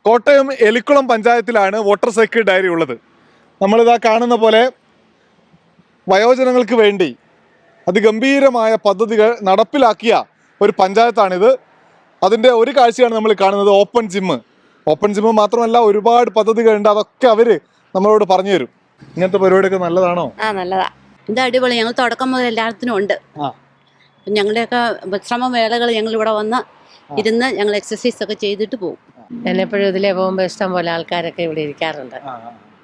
കോട്ടയം എലിക്കുളം പഞ്ചായത്തിലാണ് voter cycle diary ഉള്ളത്. നമ്മളിതാ കാണുന്ന പോലെ വയോജനങ്ങൾക്ക് വേണ്ടി അതിഗംഭീരമായ പദ്ധതികൾ നടപ്പിലാക്കിയ ഒരു പഞ്ചായത്താണിത്. അതിൻ്റെ ഒരു കാഴ്ചയാണ് നമ്മൾ കാണുന്നത്. ഓപ്പൺ ജിമ്മ് മാത്രമല്ല, ഒരുപാട് പദ്ധതികളുണ്ട്. അതൊക്കെ അവർ നമ്മളോട് പറഞ്ഞു തരും. ഇങ്ങനത്തെ പരിപാടിയൊക്കെ നല്ലതാണോ? നല്ലതാ. ഇത് അടിപൊളി. ഞങ്ങൾ തുടക്കം മുതൽ എല്ലാത്തിനും ഉണ്ട്. ഞങ്ങളുടെയൊക്കെ വിശ്രമവേളകൾ ഞങ്ങൾ ഇവിടെ വന്ന് ഇരുന്ന് ഞങ്ങൾ എക്സസൈസ് ഒക്കെ ചെയ്തിട്ട് പോകും. ഞാനെപ്പോഴും ഇതിലേ പോകുമ്പോൾ ഇഷ്ടം പോലെ ആൾക്കാരൊക്കെ ഇവിടെ ഇരിക്കാറുണ്ട്.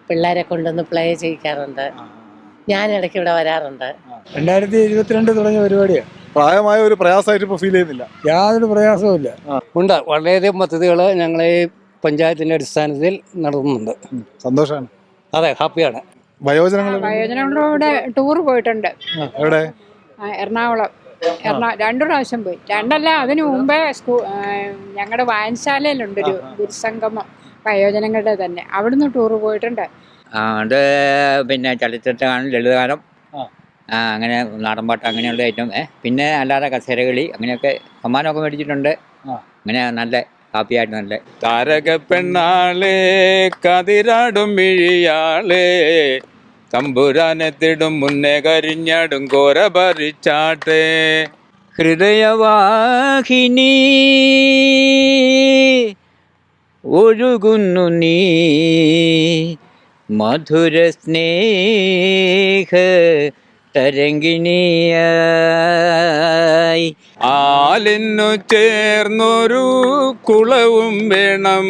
പിള്ളേരെ കൊണ്ടൊന്ന് പ്ലേ ചെയ്യിക്കാറുണ്ട്. ഞാൻ ഇടയ്ക്ക് ഇവിടെ വരാറുണ്ട്. 2022 തുടങ്ങിയ പരിപാടിയാണ്. പ്രായമായ ഒരു പ്രയാസമായിട്ട് ഇപ്പോൾ ഫീൽ ചെയ്യുന്നില്ല. യാതൊരു പ്രയാസവും ഇല്ല. ഉണ്ട്. വളരെയധികം പദ്ധതികൾ ഞങ്ങളെ ഈ പഞ്ചായത്തിൻ്റെ അടിസ്ഥാനത്തിൽ നടത്തുന്നുണ്ട്. സന്തോഷമാണ്. അതെ, ഹാപ്പിയാണ്. വയോജനങ്ങളുടെ ടൂർ പോയിട്ടുണ്ട്. എവിടെ? എറണാകുളം 2 പ്രാവശ്യം പോയി. 2 അല്ല, അതിനു മുമ്പേ ഞങ്ങളുടെ വായനശാലയിലുണ്ടൊരു ഗുരുസംഗമം വയോജനങ്ങളുടെ തന്നെ. അവിടുന്ന് ടൂർ പോയിട്ടുണ്ട്. അത് പിന്നെ ചലച്ചിത്ര ഗാനം, ലളിതഗാനം, അങ്ങനെ നാടൻപാട്ട്, അങ്ങനെയുള്ള ഐറ്റം. പിന്നെ അല്ലാതെ കസേരകളി, അങ്ങനെയൊക്കെ സമ്മാനമൊക്കെ മേടിച്ചിട്ടുണ്ട്. അങ്ങനെ നല്ല ഹാപ്പി ആയിട്ട് നല്ല താരക പെണ്ണാളെ കതിരാടും മിഴിയാളെ തമ്പുരാനെത്തിടും മുന്നേ കരിഞ്ഞാടും കോര പറിച്ചാട്ടെ ഹൃദയവാഹിനി ഒഴുകുന്നു നീ മധുര സ്നേഹ തരംഗിണിയായി. ആലിന്നു ചേർന്നൊരു കുളവും വേണം,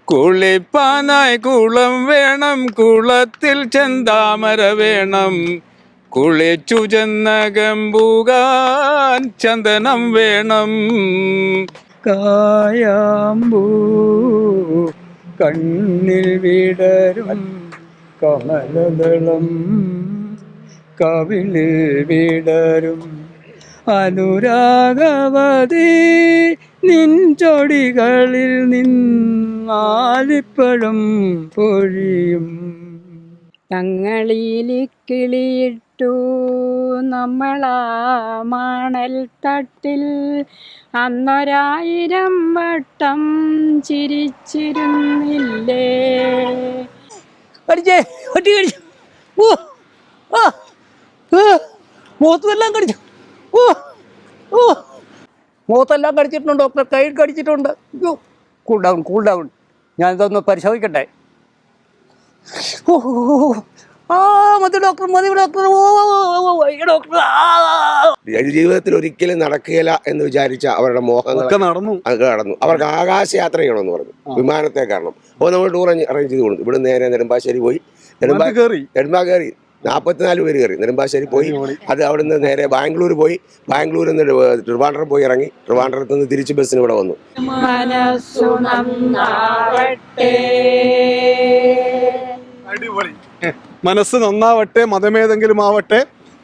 കുളിപ്പാനായി കുളം വേണം, കുളത്തിൽ ചെന്താമര വേണം, കുളിച്ചു ചെന്നകമ്പുകാൻ ചന്ദനം വേണം. കായാമ്പൂ കണ്ണിൽ വിടരും കമലദളം കവിളിൽ വിടരും അനുരാഗവതി നിൻ ചൊടികളിൽ നിന്നാലിപ്പഴം പൊഴിയും. തങ്ങളിലി കിളിയിട്ടു നമ്മളാ മണൽ തട്ടിൽ അന്നൊരായിരം വട്ടം ചിരിച്ചിരുന്നില്ലേ. മുഖത്തെല്ലാം കടിച്ചു. മുഖത്തെല്ലാം കടിച്ചിട്ടുണ്ട് ഡോക്ടർ. കൈ കടിച്ചിട്ടുണ്ട്. Cool down. ഞാനിതൊന്ന് പരിശോധിക്കട്ടെ. മതി ഡോക്ടർ, മതി ഡോക്ടർ. ഡോക്ടർ ജീവിതത്തിൽ ഒരിക്കലും നടക്കുകയില്ല എന്ന് വിചാരിച്ച അവരുടെ മോഹങ്ങളൊക്കെ നടന്നു. അവർക്ക് ആകാശയാത്ര ചെയ്യണമെന്ന് പറഞ്ഞു, വിമാനത്തെ കാരണം. അപ്പോൾ നമ്മൾ ടൂർ അറേഞ്ച് ചെയ്ത് കൊടുത്തു. ഇവിടെ നേരെ നെടുമ്പാശ്ശേരി പോയി. നെടുമ്പാശ്ശേരി 44 പേര് കയറി. നെടുമ്പാശ്ശേരി പോയി. അത് അവിടുന്ന് നേരെ ബാംഗ്ലൂർ പോയി. ബാംഗ്ലൂരിൽ നിന്ന് ട്രിവാൻഡ്രം പോയി ഇറങ്ങി. ട്രിവാൻഡ്രത്ത് നിന്ന് തിരിച്ച് ബസ്സിന് ഇവിടെ വന്നു. അടിപൊളി. മനസ്സ് നന്നാവട്ടെ, മതമേതെങ്കിലും ആവട്ടെ,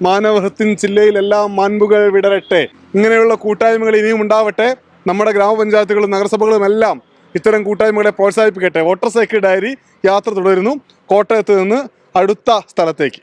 മാനവഹത്തിൻ ചില്ലയിലെല്ലാം മാൻപുകൾ വിടരട്ടെ. ഇങ്ങനെയുള്ള കൂട്ടായ്മകൾ ഇനിയും ഉണ്ടാവട്ടെ. നമ്മുടെ ഗ്രാമപഞ്ചായത്തുകളും നഗരസഭകളും എല്ലാം ഇത്തരം കൂട്ടായ്മകളെ പ്രോത്സാഹിപ്പിക്കട്ടെ. വോട്ടർ സൈക്കിൾ ഡയറി യാത്ര തുടരുന്നു കോട്ടയത്ത് നിന്ന് അടുത്ത സ്ഥലത്തേക്ക്.